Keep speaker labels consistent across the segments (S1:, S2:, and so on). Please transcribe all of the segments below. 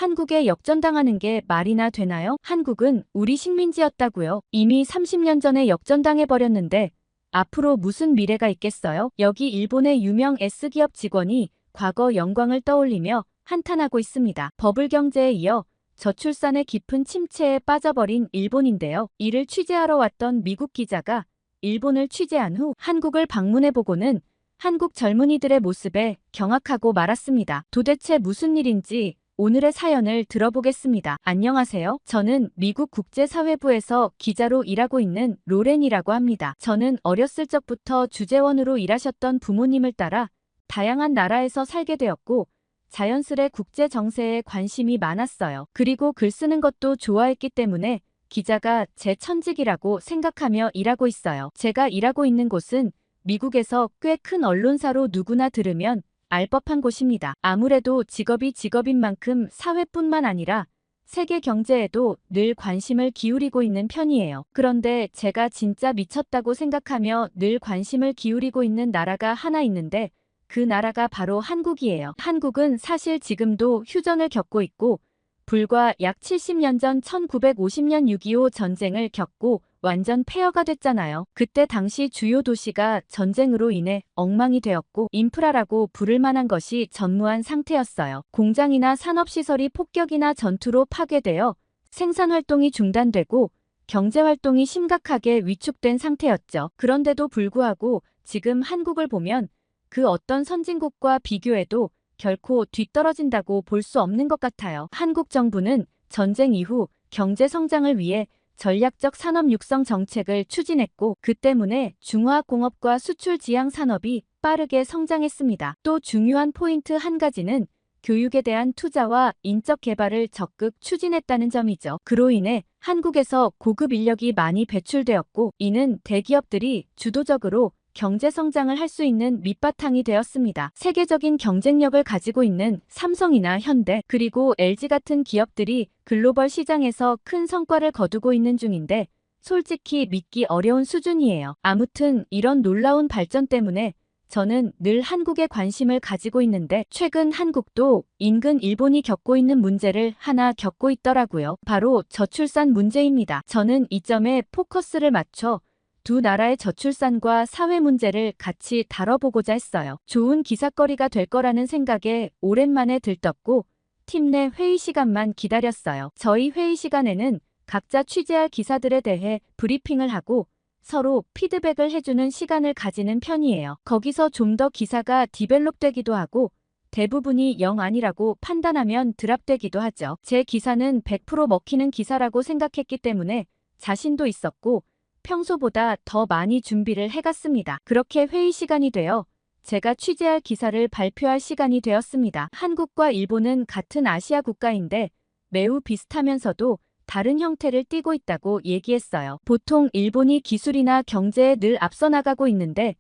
S1: 한국에 역전당하는 게 말이나 되나요? 한국은 우리 식민지였다고요. 이미 30년 전에 역전당해버렸는데 앞으로 무슨 미래가 있겠어요? 여기 일본의 유명 S기업 직원이 과거 영광을 떠올리며 한탄하고 있습니다. 버블 경제에 이어 저출산의 깊은 침체에 빠져버린 일본인데요. 이를 취재하러 왔던 미국 기자가 일본을 취재한 후 한국을 방문해보고는 한국 젊은이들의 모습에 경악하고 말았습니다. 도대체 무슨 일인지 오늘의 사연을 들어보겠습니다. 안녕하세요. 저는 미국 국제사회부에서 기자로 일하고 있는 로렌이라고 합니다. 저는 어렸을 적부터 주재원으로 일하셨던 부모님을 따라 다양한 나라에서 살게 되었고 자연스레 국제 정세에 관심이 많았어요. 그리고 글 쓰는 것도 좋아했기 때문에 기자가 제 천직이라고 생각하며 일하고 있어요. 제가 일하고 있는 곳은 미국에서 꽤 큰 언론사로 누구나 들으면 알 법한 곳입니다. 아무래도 직업이 직업인 만큼 사회뿐만 아니라 세계 경제에도 늘 관심을 기울이고 있는 편이에요. 그런데 제가 진짜 미쳤다고 생각하며 늘 관심을 기울이고 있는 나라가 하나 있는데 그 나라가 바로 한국이에요. 한국은 사실 지금도 휴전을 겪고 있고 불과 약 70년 전 1950년 6.25 전쟁을 겪고 완전 폐허가 됐잖아요. 그때 당시 주요 도시가 전쟁으로 인해 엉망이 되었고 인프라라고 부를 만한 것이 전무한 상태였어요. 공장이나 산업시설이 폭격이나 전투로 파괴되어 생산활동이 중단되고 경제활동이 심각하게 위축된 상태였죠. 그런데도 불구하고 지금 한국을 보면 그 어떤 선진국과 비교해도 결코 뒤떨어진다고 볼 수 없는 것 같아요. 한국 정부는 전쟁 이후 경제 성장을 위해 전략적 산업 육성 정책을 추진했고 그 때문에 중화공업과 수출 지향 산업이 빠르게 성장했습니다. 또 중요한 포인트 한 가지는 교육에 대한 투자와 인적 개발을 적극 추진했다는 점이죠. 그로 인해 한국에서 고급 인력이 많이 배출되었고 이는 대기업들이 주도적으로 경제 성장을 할 수 있는 밑바탕이 되었습니다. 세계적인 경쟁력을 가지고 있는 삼성이나 현대 그리고 LG 같은 기업들이 글로벌 시장에서 큰 성과를 거두고 있는 중인데 솔직히 믿기 어려운 수준이에요. 아무튼 이런 놀라운 발전 때문에 저는 늘 한국에 관심을 가지고 있는데 최근 한국도 인근 일본이 겪고 있는 문제를 하나 겪고 있더라고요. 바로 저출산 문제입니다. 저는 이 점에 포커스를 맞춰 두 나라의 저출산과 사회 문제를 같이 다뤄보고자 했어요. 좋은 기사거리가 될 거라는 생각에 오랜만에 들떴고 팀 내 회의 시간만 기다렸어요. 저희 회의 시간에는 각자 취재할 기사들에 대해 브리핑을 하고 서로 피드백을 해주는 시간을 가지는 편이에요. 거기서 좀 더 기사가 디벨롭되기도 하고 대부분이 영 아니라고 판단하면 드랍되기도 하죠. 제 기사는 100% 먹히는 기사라고 생각했기 때문에 자신도 있었고 평소보다 더 많이 준비를 해갔습니다. 그렇게 회의 시간이 되어 제가 취재할 기사를 발표할 시간이 되었습니다. 한국과 일본은 같은 아시아 국가인데 매우 비슷하면서도 다른 형태를 띠고 있다고 얘기했어요. 보통 일본이 기술이나 경제에 늘 앞서 나가고 있는데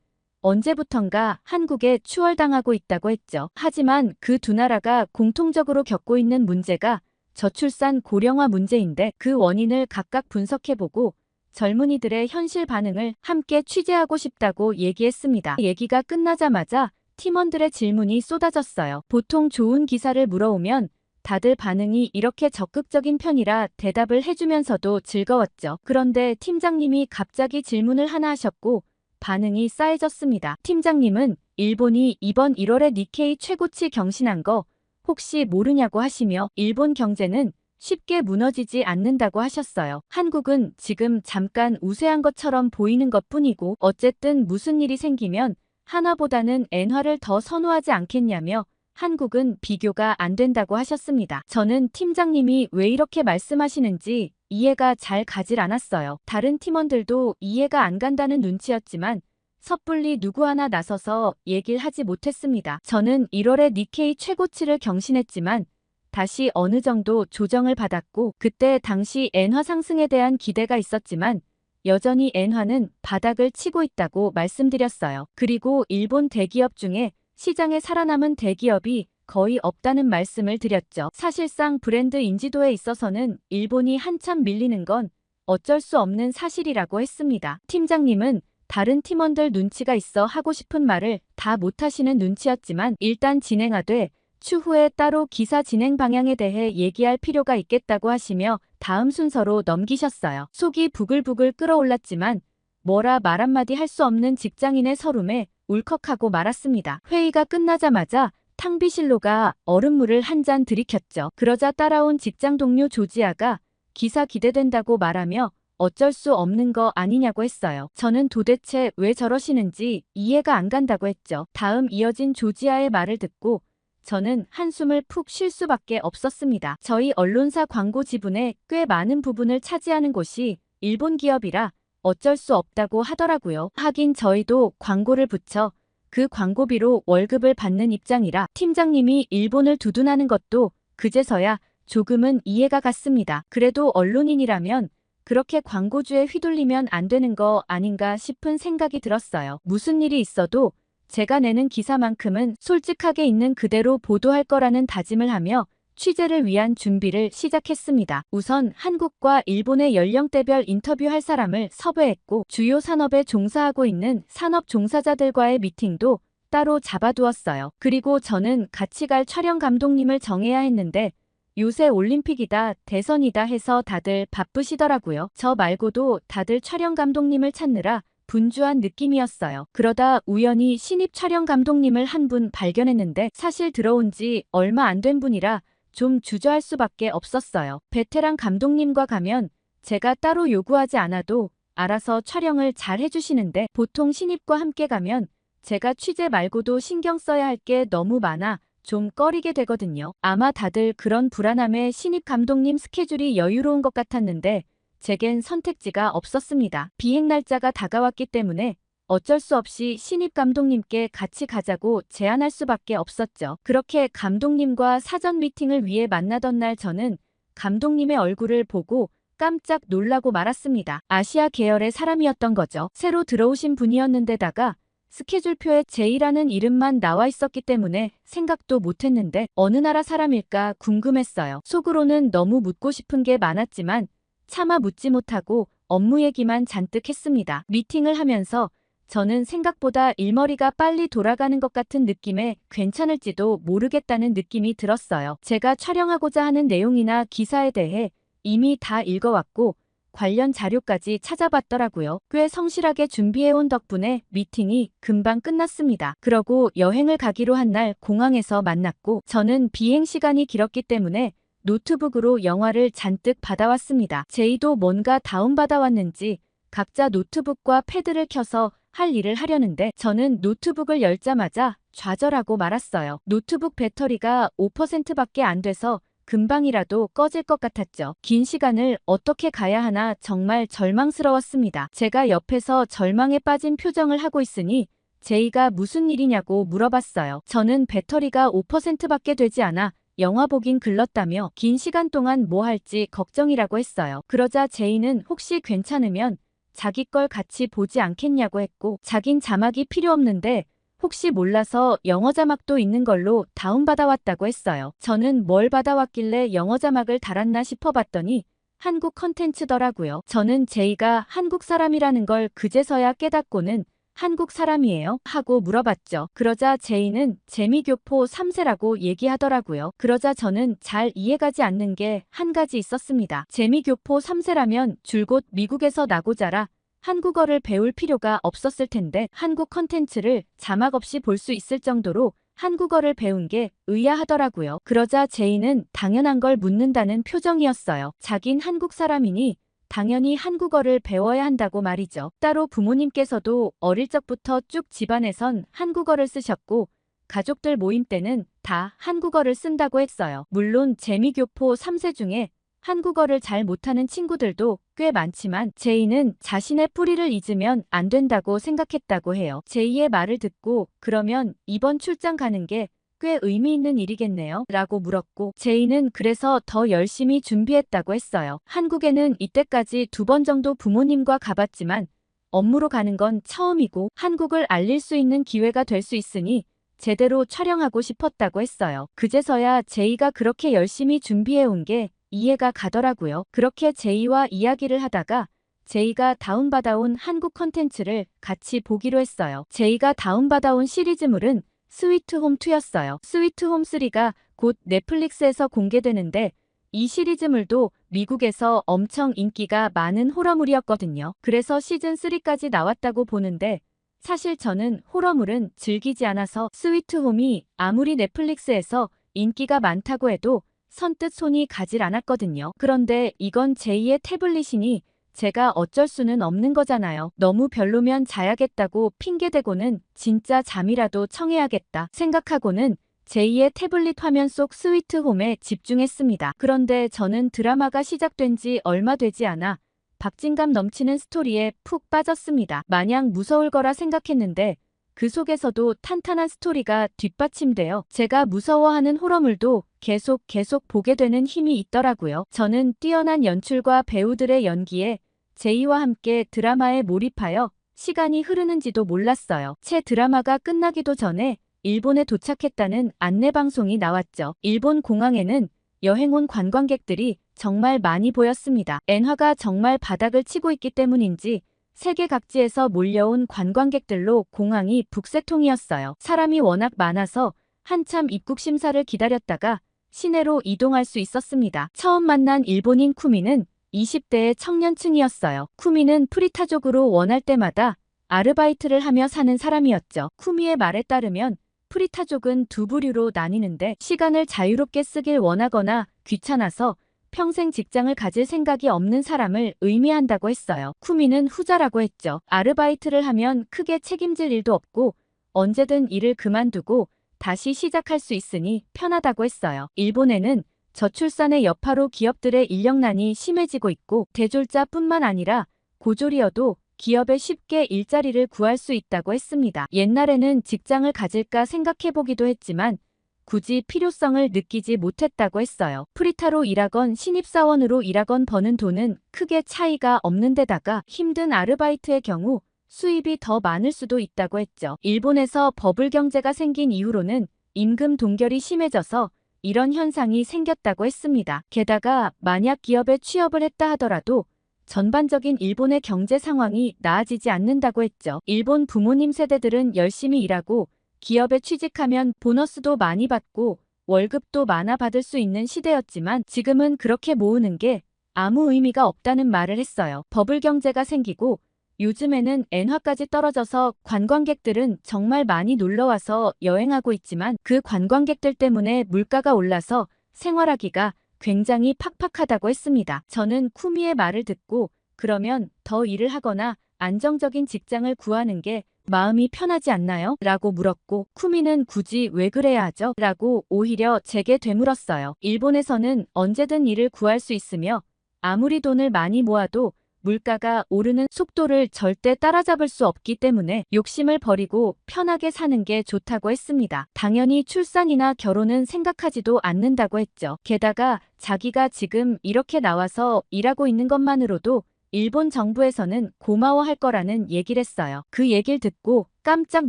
S1: 언제부턴가 한국에 추월당하고 있다고 했죠. 하지만 그 두 나라가 공통적으로 겪고 있는 문제가 저출산 고령화 문제인데 그 원인을 각각 분석해보고 젊은이들의 현실 반응을 함께 취재하고 싶다고 얘기했습니다. 얘기가 끝나자마자 팀원들의 질문이 쏟아졌어요. 보통 좋은 기사를 물어오면 다들 반응이 이렇게 적극적인 편이라 대답을 해주면서도 즐거웠죠. 그런데 팀장님이 갑자기 질문을 하나 하셨고 반응이 싸해졌습니다. 팀장님은 일본이 이번 1월에 니케이 최고치 경신한 거 혹시 모르냐고 하시며 일본 경제는 쉽게 무너지지 않는다고 하셨어요. 한국은 지금 잠깐 우세한 것처럼 보이는 것뿐이고 어쨌든 무슨 일이 생기면 한화보다는 엔화를 더 선호하지 않겠냐며 한국은 비교가 안 된다고 하셨습니다. 저는 팀장님이 왜 이렇게 말씀하시는지 이해가 잘 가질 않았어요. 다른 팀원들도 이해가 안 간다는 눈치였지만 섣불리 누구 하나 나서서 얘기를 하지 못했습니다. 저는 1월에 니케이 최고치를 경신했지만 다시 어느 정도 조정을 받았고 그때 당시 엔화 상승에 대한 기대가 있었지만 여전히 엔화는 바닥을 치고 있다고 말씀드렸어요. 그리고 일본 대기업 중에 시장에 살아남은 대기업이 거의 없다는 말씀을 드렸죠. 사실상 브랜드 인지도에 있어서는 일본이 한참 밀리는 건 어쩔 수 없는 사실이라고 했습니다. 팀장님은 다른 팀원들 눈치가 있어 하고 싶은 말을 다 못하시는 눈치였지만 일단 진행하되 추후에 따로 기사 진행 방향에 대해 얘기할 필요가 있겠다고 하시며 다음 순서로 넘기셨어요. 속이 부글부글 끓어올랐지만 뭐라 말 한마디 할 수 없는 직장인의 서름에 울컥하고 말았습니다. 회의가 끝나자마자 탕비실로가 얼음물을 한 잔 들이켰죠. 그러자 따라온 직장 동료 조지아가 기사 기대된다고 말하며 어쩔 수 없는 거 아니냐고 했어요. 저는 도대체 왜 저러시는지 이해가 안 간다고 했죠. 다음 이어진 조지아의 말을 듣고 저는 한숨을 푹 쉴 수밖에 없었습니다. 저희 언론사 광고 지분의 꽤 많은 부분을 차지하는 곳이 일본 기업이라 어쩔 수 없다고 하더라고요. 하긴 저희도 광고를 붙여 그 광고비로 월급을 받는 입장이라 팀장님이 일본을 두둔하는 것도 그제서야 조금은 이해가 갔습니다. 그래도 언론인이라면 그렇게 광고주에 휘둘리면 안 되는 거 아닌가 싶은 생각이 들었어요. 무슨 일이 있어도 제가 내는 기사만큼은 솔직하게 있는 그대로 보도할 거라는 다짐을 하며 취재를 위한 준비를 시작했습니다. 우선 한국과 일본의 연령대별 인터뷰할 사람을 섭외했고 주요 산업에 종사하고 있는 산업 종사자들과의 미팅도 따로 잡아두었어요. 그리고 저는 같이 갈 촬영 감독님을 정해야 했는데 요새 올림픽이다 대선이다 해서 다들 바쁘시더라고요. 저 말고도 다들 촬영 감독님을 찾느라 분주한 느낌이었어요. 그러다 우연히 신입 촬영 감독님을 한 분 발견했는데 사실 들어온 지 얼마 안 된 분이라 좀 주저할 수밖에 없었어요. 베테랑 감독님과 가면 제가 따로 요구하지 않아도 알아서 촬영을 잘 해주시는데 보통 신입과 함께 가면 제가 취재 말고도 신경 써야 할 게 너무 많아 좀 꺼리게 되거든요. 아마 다들 그런 불안함에 신입 감독님 스케줄이 여유로운 것 같았는데 제겐 선택지가 없었습니다. 비행 날짜가 다가왔기 때문에 어쩔 수 없이 신입 감독님께 같이 가자고 제안할 수밖에 없었죠. 그렇게 감독님과 사전 미팅을 위해 만나던 날 저는 감독님의 얼굴을 보고 깜짝 놀라고 말았습니다. 아시아 계열의 사람이었던 거죠. 새로 들어오신 분이었는데다가 스케줄표에 제이라는 이름만 나와 있었기 때문에 생각도 못했는데 어느 나라 사람일까 궁금했어요. 속으로는 너무 묻고 싶은 게 많았지만 차마 묻지 못하고 업무 얘기만 잔뜩 했습니다. 미팅을 하면서 저는 생각보다 일머리가 빨리 돌아가는 것 같은 느낌에 괜찮을지도 모르겠다는 느낌이 들었어요. 제가 촬영하고자 하는 내용이나 기사에 대해 이미 다 읽어왔고 관련 자료까지 찾아봤더라고요. 꽤 성실하게 준비해온 덕분에 미팅이 금방 끝났습니다. 그러고 여행을 가기로 한 날 공항에서 만났고 저는 비행 시간이 길었기 때문에 노트북으로 영화를 잔뜩 받아왔습니다. 제이도 뭔가 다운받아왔는지 각자 노트북과 패드를 켜서 할 일을 하려는데 저는 노트북을 열자마자 좌절하고 말았어요. 노트북 배터리가 5%밖에 안 돼서 금방이라도 꺼질 것 같았죠. 긴 시간을 어떻게 가야 하나 정말 절망스러웠습니다. 제가 옆에서 절망에 빠진 표정을 하고 있으니 제이가 무슨 일이냐고 물어봤어요. 저는 배터리가 5%밖에 되지 않아 영화 보긴 글렀다며 긴 시간 동안 뭐 할지 걱정이라고 했어요. 그러자 제이는 혹시 괜찮으면 자기 걸 같이 보지 않겠냐고 했고 자긴 자막이 필요 없는데 혹시 몰라서 영어 자막도 있는 걸로 다운받아왔다고 했어요. 저는 뭘 받아왔길래 영어 자막을 달았나 싶어봤더니 한국 컨텐츠더라고요. 저는 제이가 한국 사람이라는 걸 그제서야 깨닫고는 한국 사람이에요? 하고 물어봤죠. 그러자 제이는 재미교포 3세라고 얘기하더라고요. 그러자 저는 잘 이해가지 않는 게 한 가지 있었습니다. 재미교포 3세라면 줄곧 미국에서 나고 자라 한국어를 배울 필요가 없었을 텐데 한국 컨텐츠를 자막 없이 볼 수 있을 정도로 한국어를 배운 게 의아하더라고요. 그러자 제이는 당연한 걸 묻는다는 표정이었어요. 자긴 한국 사람이니 당연히 한국어를 배워야 한다고 말이죠. 따로 부모님께서도 어릴 적부터 쭉 집안에선 한국어를 쓰셨고 가족들 모임 때는 다 한국어를 쓴다고 했어요. 물론 재미교포 3세 중에 한국어를 잘 못하는 친구들도 꽤 많지만 제이는 자신의 뿌리를 잊으면 안 된다고 생각했다고 해요. 제이의 말을 듣고 그러면 이번 출장 가는 게 꽤 의미 있는 일이겠네요? 라고 물었고 제이는 그래서 더 열심히 준비했다고 했어요. 한국에는 이때까지 2번 정도 부모님과 가봤지만 업무로 가는 건 처음이고 한국을 알릴 수 있는 기회가 될 수 있으니 제대로 촬영하고 싶었다고 했어요. 그제서야 제이가 그렇게 열심히 준비해온 게 이해가 가더라고요. 그렇게 제이와 이야기를 하다가 제이가 다운받아온 한국 컨텐츠를 같이 보기로 했어요. 제이가 다운받아온 시리즈물은 스위트홈 2였어요. 스위트홈 3가 곧 넷플릭스에서 공개되는데 이 시리즈물도 미국에서 엄청 인기가 많은 호러물이었거든요. 그래서 시즌 3까지 나왔다고 보는데 사실 저는 호러물은 즐기지 않아서 스위트홈이 아무리 넷플릭스에서 인기가 많다고 해도 선뜻 손이 가질 않았거든요. 그런데 이건 제2의 태블릿이니 제가 어쩔 수는 없는 거잖아요. 너무 별로면 자야겠다고 핑계대고는 진짜 잠이라도 청해야겠다 생각하고는 제2의 태블릿 화면 속 스위트홈에 집중했습니다. 그런데 저는 드라마가 시작된 지 얼마 되지 않아 박진감 넘치는 스토리에 푹 빠졌습니다. 마냥 무서울 거라 생각했는데 그 속에서도 탄탄한 스토리가 뒷받침되어 제가 무서워하는 호러물도 계속 보게 되는 힘이 있더라고요. 저는 뛰어난 연출과 배우들의 연기에 제이와 함께 드라마에 몰입하여 시간이 흐르는지도 몰랐어요. 채 드라마가 끝나기도 전에 일본에 도착했다는 안내방송이 나왔죠. 일본 공항에는 여행 온 관광객들이 정말 많이 보였습니다. 엔화가 정말 바닥을 치고 있기 때문인지 세계 각지에서 몰려온 관광객들로 공항이 북새통이었어요. 사람이 워낙 많아서 한참 입국 심사를 기다렸다가 시내로 이동할 수 있었습니다. 처음 만난 일본인 쿠미는 20대의 청년층이었어요. 쿠미는 프리타족으로 원할 때마다 아르바이트를 하며 사는 사람이었죠. 쿠미의 말에 따르면 프리타족은 두 부류로 나뉘는데 시간을 자유롭게 쓰길 원하거나 귀찮아서 평생 직장을 가질 생각이 없는 사람을 의미한다고 했어요. 쿠미는 후자라고 했죠. 아르바이트를 하면 크게 책임질 일도 없고 언제든 일을 그만두고 다시 시작할 수 있으니 편하다고 했어요. 일본에는 저출산의 여파로 기업들의 인력난이 심해지고 있고 대졸자뿐만 아니라 고졸이어도 기업에 쉽게 일자리를 구할 수 있다고 했습니다. 옛날에는 직장을 가질까 생각해보기도 했지만 굳이 필요성을 느끼지 못했다고 했어요. 프리타로 일하건 신입사원으로 일하건 버는 돈은 크게 차이가 없는 데다가 힘든 아르바이트의 경우 수입이 더 많을 수도 있다고 했죠. 일본에서 버블 경제가 생긴 이후로는 임금 동결이 심해져서 이런 현상이 생겼다고 했습니다. 게다가 만약 기업에 취업을 했다 하더라도 전반적인 일본의 경제 상황이 나아지지 않는다고 했죠. 일본 부모님 세대들은 열심히 일하고 기업에 취직하면 보너스도 많이 받고 월급도 많아 받을 수 있는 시대였지만 지금은 그렇게 모으는 게 아무 의미가 없다는 말을 했어요. 버블 경제가 생기고 요즘에는 엔화까지 떨어져서 관광객들은 정말 많이 놀러와서 여행하고 있지만 그 관광객들 때문에 물가가 올라서 생활하기가 굉장히 팍팍하다고 했습니다. 저는 쿠미의 말을 듣고 그러면 더 일을 하거나 안정적인 직장을 구하는 게 마음이 편하지 않나요? 라고 물었고 쿠미는 굳이 왜 그래야 하죠? 라고 오히려 제게 되물었어요. 일본에서는 언제든 일을 구할 수 있으며 아무리 돈을 많이 모아도 물가가 오르는 속도를 절대 따라잡을 수 없기 때문에 욕심을 버리고 편하게 사는 게 좋다고 했습니다. 당연히 출산이나 결혼은 생각하지도 않는다고 했죠. 게다가 자기가 지금 이렇게 나와서 일하고 있는 것만으로도 일본 정부에서는 고마워할 거라는 얘기를 했어요. 그 얘기를 듣고 깜짝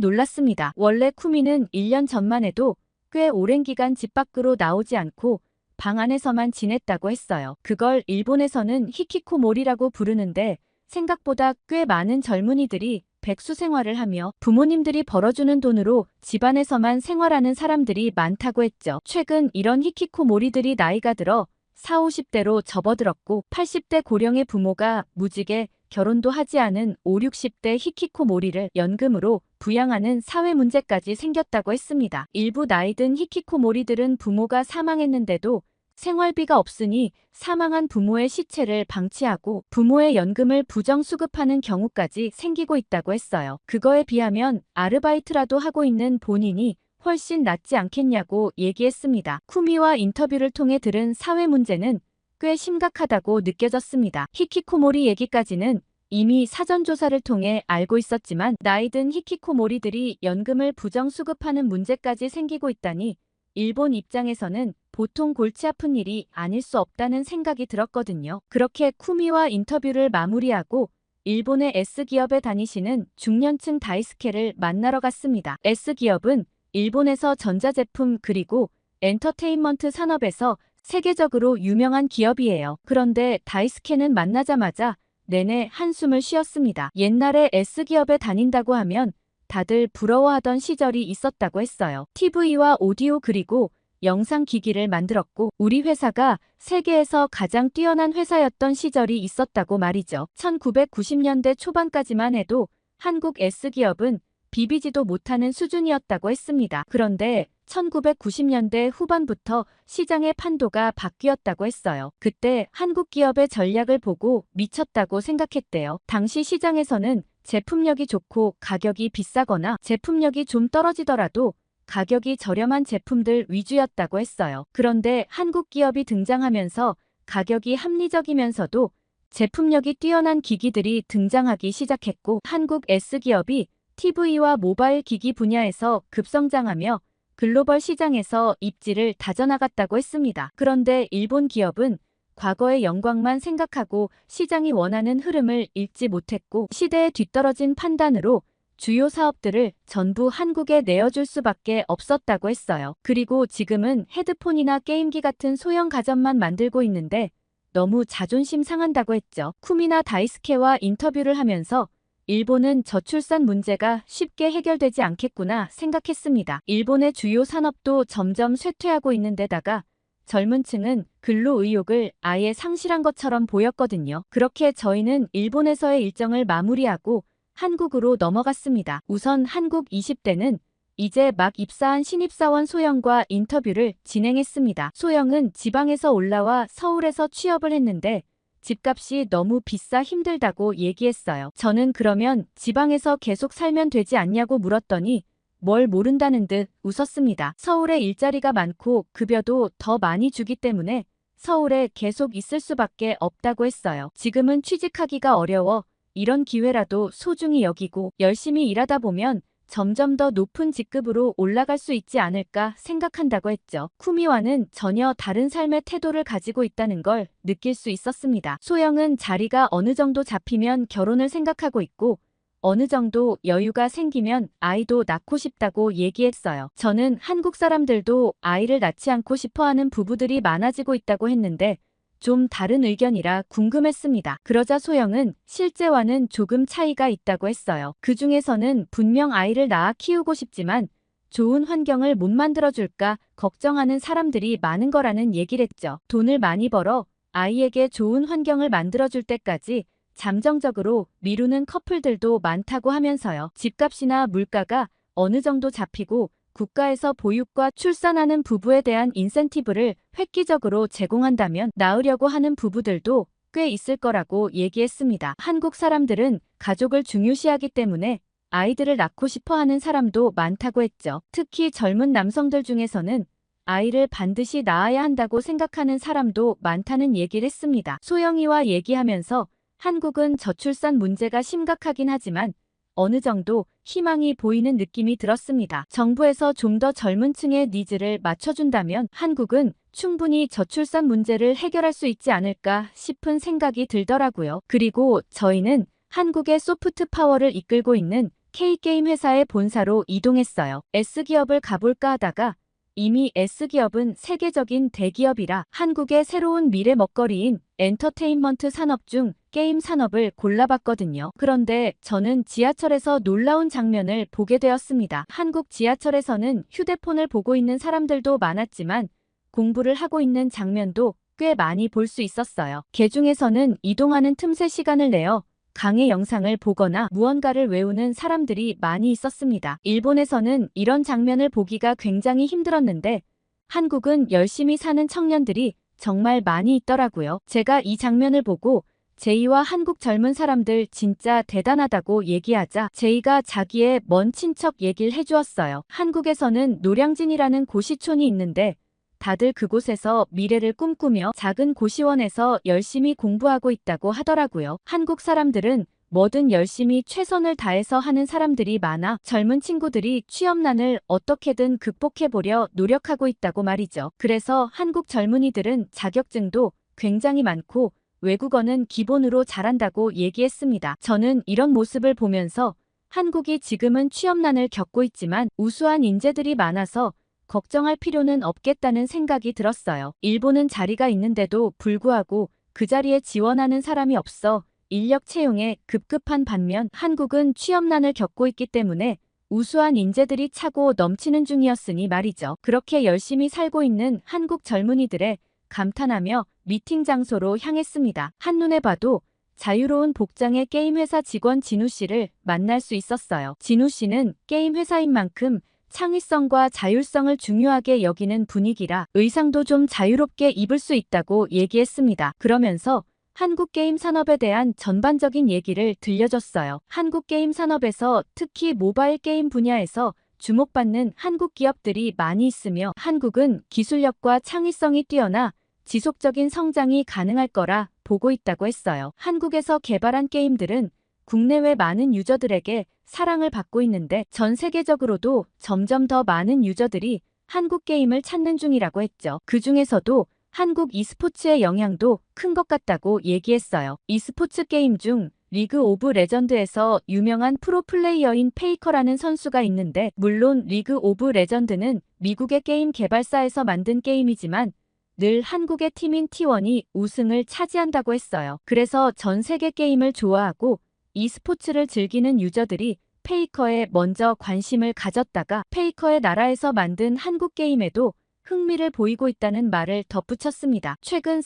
S1: 놀랐습니다. 원래 쿠미는 1년 전만 해도 꽤 오랜 기간 집 밖으로 나오지 않고 방 안에서만 지냈다고 했어요. 그걸 일본에서는 히키코모리라고 부르는데 생각보다 꽤 많은 젊은이들이 백수 생활을 하며 부모님들이 벌어주는 돈으로 집안에서만 생활하는 사람들이 많다고 했죠. 최근 이런 히키코모리들이 나이가 들어 40, 50대로 접어들었고 80대 고령의 부모가 무지개 결혼도 하지 않은 50, 60대 히키코모리를 연금으로 부양하는 사회 문제까지 생겼다고 했습니다. 일부 나이든 히키코모리들은 부모가 사망했는데도 생활비가 없으니 사망한 부모의 시체를 방치하고 부모의 연금을 부정수급하는 경우까지 생기고 있다고 했어요. 그거에 비하면 아르바이트라도 하고 있는 본인이 훨씬 낫지 않겠냐고 얘기했습니다. 쿠미와 인터뷰를 통해 들은 사회 문제는 꽤 심각하다고 느껴졌습니다. 히키코모리 얘기까지는 이미 사전조사를 통해 알고 있었지만 나이든 히키코모리들이 연금을 부정수급하는 문제까지 생기고 있다니 일본 입장에서는 보통 골치 아픈 일이 아닐 수 없다는 생각이 들었거든요. 그렇게 쿠미와 인터뷰를 마무리하고 일본의 S기업에 다니시는 중년층 다이스케를 만나러 갔습니다. S기업은 일본에서 전자제품 그리고 엔터테인먼트 산업에서 세계적으로 유명한 기업이에요. 그런데 다이스케는 만나자마자 내내 한숨을 쉬었습니다. 옛날에 S기업에 다닌다고 하면 다들 부러워하던 시절이 있었다고 했어요. TV와 오디오 그리고 영상 기기를 만들었고 우리 회사가 세계에서 가장 뛰어난 회사였던 시절이 있었다고 말이죠. 1990년대 초반까지만 해도 한국 S기업은 비비지도 못하는 수준이었다고 했습니다. 그런데 1990년대 후반부터 시장의 판도가 바뀌었다고 했어요. 그때 한국 기업의 전략을 보고 미쳤다고 생각했대요. 당시 시장에서는 제품력이 좋고 가격이 비싸거나 제품력이 좀 떨어지더라도 가격이 저렴한 제품들 위주였다고 했어요. 그런데 한국 기업이 등장하면서 가격이 합리적이면서도 제품력이 뛰어난 기기들이 등장하기 시작했고 한국 S기업이 TV와 모바일 기기 분야에서 급성장하며 글로벌 시장에서 입지를 다져나갔다고 했습니다. 그런데 일본 기업은 과거의 영광만 생각하고 시장이 원하는 흐름을 읽지 못했고 시대에 뒤떨어진 판단으로 주요 사업들을 전부 한국에 내어줄 수밖에 없었다고 했어요. 그리고 지금은 헤드폰이나 게임기 같은 소형 가전만 만들고 있는데 너무 자존심 상한다고 했죠. 쿠미나 다이스케와 인터뷰를 하면서 일본은 저출산 문제가 쉽게 해결되지 않겠구나 생각했습니다. 일본의 주요 산업도 점점 쇠퇴하고 있는 데다가 젊은 층은 근로 의욕을 아예 상실한 것처럼 보였거든요. 그렇게 저희는 일본에서의 일정을 마무리하고 한국으로 넘어갔습니다. 우선 한국 20대는 이제 막 입사한 신입사원 소영과 인터뷰를 진행했습니다. 소영은 지방에서 올라와 서울에서 취업을 했는데 집값이 너무 비싸 힘들다고 얘기했어요. 저는 그러면 지방에서 계속 살면 되지 않냐고 물었더니 뭘 모른다는 듯 웃었습니다. 서울에 일자리가 많고 급여도 더 많이 주기 때문에 서울에 계속 있을 수밖에 없다고 했어요. 지금은 취직하기가 어려워 이런 기회라도 소중히 여기고 열심히 일하다 보면 점점 더 높은 직급으로 올라갈 수 있지 않을까 생각한다고 했죠. 쿠미와는 전혀 다른 삶의 태도를 가지고 있다는 걸 느낄 수 있었습니다. 소영은 자리가 어느 정도 잡히면 결혼을 생각하고 있고 어느 정도 여유가 생기면 아이도 낳고 싶다고 얘기했어요. 저는 한국 사람들도 아이를 낳지 않고 싶어하는 부부들이 많아지고 있다고 했는데 좀 다른 의견이라 궁금했습니다. 그러자 소영은 실제와는 조금 차이가 있다고 했어요. 그 중에서는 분명 아이를 낳아 키우고 싶지만 좋은 환경을 못 만들어줄까 걱정하는 사람들이 많은 거라는 얘기를 했죠. 돈을 많이 벌어 아이에게 좋은 환경을 만들어줄 때까지 잠정적으로 미루는 커플들도 많다고 하면서요. 집값이나 물가가 어느 정도 잡히고 국가에서 보육과 출산하는 부부에 대한 인센티브를 획기적으로 제공한다면 낳으려고 하는 부부들도 꽤 있을 거라고 얘기했습니다. 한국 사람들은 가족을 중요시하기 때문에 아이들을 낳고 싶어 하는 사람도 많다고 했죠. 특히 젊은 남성들 중에서는 아이를 반드시 낳아야 한다고 생각하는 사람도 많다는 얘기를 했습니다. 소영이와 얘기하면서 한국은 저출산 문제가 심각하긴 하지만 어느 정도 희망이 보이는 느낌이 들었습니다. 정부에서 좀 더 젊은 층의 니즈를 맞춰준다면 한국은 충분히 저출산 문제를 해결할 수 있지 않을까 싶은 생각이 들더라고요. 그리고 저희는 한국의 소프트 파워를 이끌고 있는 K게임 회사의 본사로 이동했어요. S기업을 가볼까 하다가 이미 S기업은 세계적인 대기업이라 한국의 새로운 미래 먹거리인 엔터테인먼트 산업 중 게임 산업을 골라봤거든요. 그런데 저는 지하철에서 놀라운 장면을 보게 되었습니다. 한국 지하철에서는 휴대폰을 보고 있는 사람들도 많았지만 공부를 하고 있는 장면도 꽤 많이 볼 수 있었어요. 개중에서는 이동하는 틈새 시간을 내어 강의 영상을 보거나 무언가를 외우는 사람들이 많이 있었습니다. 일본에서는 이런 장면을 보기가 굉장히 힘들었는데 한국은 열심히 사는 청년들이 정말 많이 있더라고요. 제가 이 장면을 보고 제이와 한국 젊은 사람들 진짜 대단하다고 얘기하자 제이가 자기의 먼 친척 얘기를 해주었어요. 한국에서는 노량진이라는 고시촌이 있는데 다들 그곳에서 미래를 꿈꾸며 작은 고시원에서 열심히 공부하고 있다고 하더라고요. 한국 사람들은 뭐든 열심히 최선을 다해서 하는 사람들이 많아 젊은 친구들이 취업난을 어떻게든 극복해보려 노력하고 있다고 말이죠. 그래서 한국 젊은이들은 자격증도 굉장히 많고 외국어는 기본으로 잘한다고 얘기했습니다. 저는 이런 모습을 보면서 한국이 지금은 취업난을 겪고 있지만 우수한 인재들이 많아서 걱정할 필요는 없겠다는 생각이 들었어요. 일본은 자리가 있는데도 불구하고 그 자리에 지원하는 사람이 없어 인력 채용에 급급한 반면 한국은 취업난을 겪고 있기 때문에 우수한 인재들이 차고 넘치는 중이었으니 말이죠. 그렇게 열심히 살고 있는 한국 젊은이들의 감탄하며 미팅 장소로 향했습니다. 한눈에 봐도 자유로운 복장의 게임 회사 직원 진우 씨를 만날 수 있었어요. 진우 씨는 게임 회사인 만큼 창의성과 자율성을 중요하게 여기는 분위기라 의상도 좀 자유롭게 입을 수 있다고 얘기했습니다. 그러면서 한국 게임 산업에 대한 전반적인 얘기를 들려줬어요. 한국 게임 산업에서 특히 모바일 게임 분야에서 주목받는 한국 기업들이 많이 있으며 한국은 기술력과 창의성이 뛰어나 지속적인 성장이 가능할 거라 보고 있다고 했어요. 한국에서 개발한 게임들은 국내외 많은 유저들에게 사랑을 받고 있는데 전 세계적으로도 점점 더 많은 유저들이 한국 게임을 찾는 중이라고 했죠. 그 중에서도 한국 e스포츠의 영향도 큰 것 같다고 얘기했어요. e스포츠 게임 중 리그 오브 레전드에서 유명한 프로플레이어인 페이커라는 선수가 있는데 물론 리그 오브 레전드는 미국의 게임 개발사에서 만든 게임이지만 늘 한국의 팀인 T1이 우승을 차지한다고 했어요. 그래서 전 세계 게임을 좋아하고 e스포츠를 즐기는 유저들이 페이커에 먼저 관심을 가졌다가 페이커의 나라에서 만든 한국 게임에도 흥미를 보이고 있다는 말을 덧붙였습니다. 최근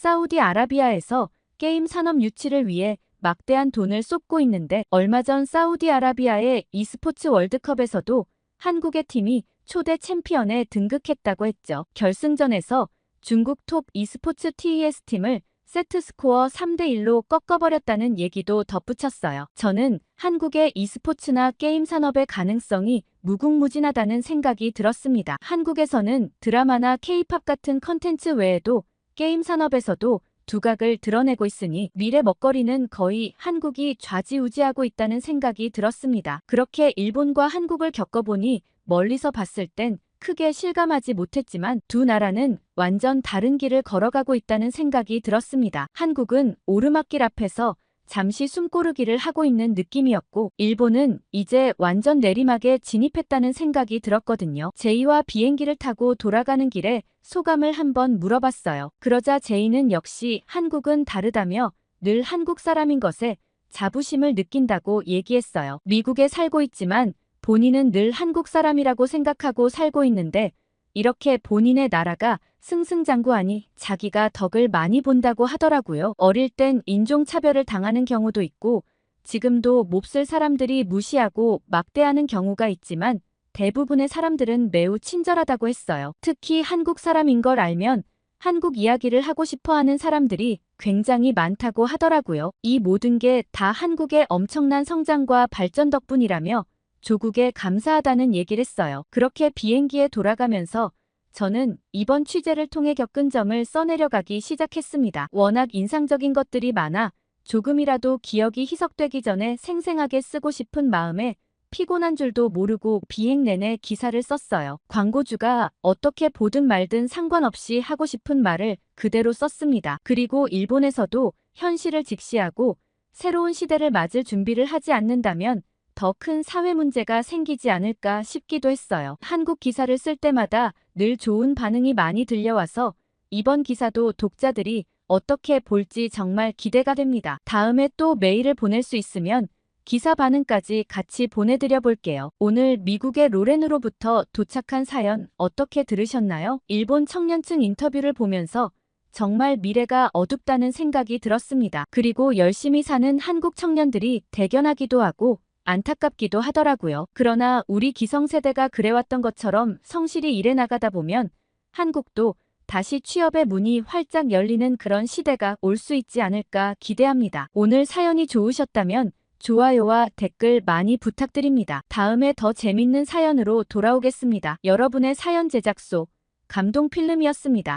S1: 사우디아라비아에서 게임 산업 유치를 위해 막대한 돈을 쏟고 있는데 얼마 전 사우디아라비아의 e스포츠 월드컵에서도 한국의 팀이 초대 챔피언에 등극했다고 했죠. 결승전에서 중국 톱 e스포츠 TES 팀을 세트스코어 3대1로 꺾어버렸다는 얘기도 덧붙였어요. 저는 한국의 e스포츠나 게임 산업의 가능성이 무궁무진하다는 생각이 들었습니다. 한국에서는 드라마나 K-팝 같은 컨텐츠 외에도 게임 산업에서도 두각을 드러내고 있으니 미래 먹거리는 거의 한국이 좌지우지하고 있다는 생각이 들었습니다. 그렇게 일본과 한국을 겪어보니 멀리서 봤을 땐 크게 실감하지 못했지만 두 나라는 완전 다른 길을 걸어가고 있다는 생각이 들었습니다. 한국은 오르막길 앞에서 잠시 숨고르기를 하고 있는 느낌이었고 일본은 이제 완전 내리막에 진입했다는 생각이 들었거든요. 제이와 비행기를 타고 돌아가는 길에 소감을 한번 물어봤어요. 그러자 제이는 역시 한국은 다르다며 늘 한국 사람인 것에 자부심을 느낀다고 얘기했어요. 미국에 살고 있지만 본인은 늘 한국 사람이라고 생각하고 살고 있는데 이렇게 본인의 나라가 승승장구하니 자기가 덕을 많이 본다고 하더라고요. 어릴 땐 인종차별을 당하는 경우도 있고 지금도 몹쓸 사람들이 무시하고 막대하는 경우가 있지만 대부분의 사람들은 매우 친절하다고 했어요. 특히 한국 사람인 걸 알면 한국 이야기를 하고 싶어 하는 사람들이 굉장히 많다고 하더라고요. 이 모든 게 다 한국의 엄청난 성장과 발전 덕분이라며 조국에 감사하다는 얘기를 했어요. 그렇게 비행기에 돌아가면서 저는 이번 취재를 통해 겪은 점을 써내려가기 시작했습니다. 워낙 인상적인 것들이 많아 조금이라도 기억이 희석되기 전에 생생하게 쓰고 싶은 마음에 피곤한 줄도 모르고 비행 내내 기사를 썼어요. 광고주가 어떻게 보든 말든 상관없이 하고 싶은 말을 그대로 썼습니다. 그리고 일본에서도 현실을 직시하고 새로운 시대를 맞을 준비를 하지 않는다면 더 큰 사회 문제가 생기지 않을까 싶기도 했어요. 한국 기사를 쓸 때마다 늘 좋은 반응이 많이 들려와서 이번 기사도 독자들이 어떻게 볼지 정말 기대가 됩니다. 다음에 또 메일을 보낼 수 있으면 기사 반응까지 같이 보내드려 볼게요. 오늘 미국의 로렌으로부터 도착한 사연 어떻게 들으셨나요? 일본 청년층 인터뷰를 보면서 정말 미래가 어둡다는 생각이 들었습니다. 그리고 열심히 사는 한국 청년들이 대견하기도 하고 안타깝기도 하더라고요. 그러나 우리 기성세대가 그래왔던 것처럼 성실히 일해 나가다 보면 한국도 다시 취업의 문이 활짝 열리는 그런 시대가 올 수 있지 않을까 기대합니다. 오늘 사연이 좋으셨다면 좋아요와 댓글 많이 부탁드립니다. 다음에 더 재밌는 사연으로 돌아오겠습니다. 여러분의 사연 제작소 감동필름이었습니다.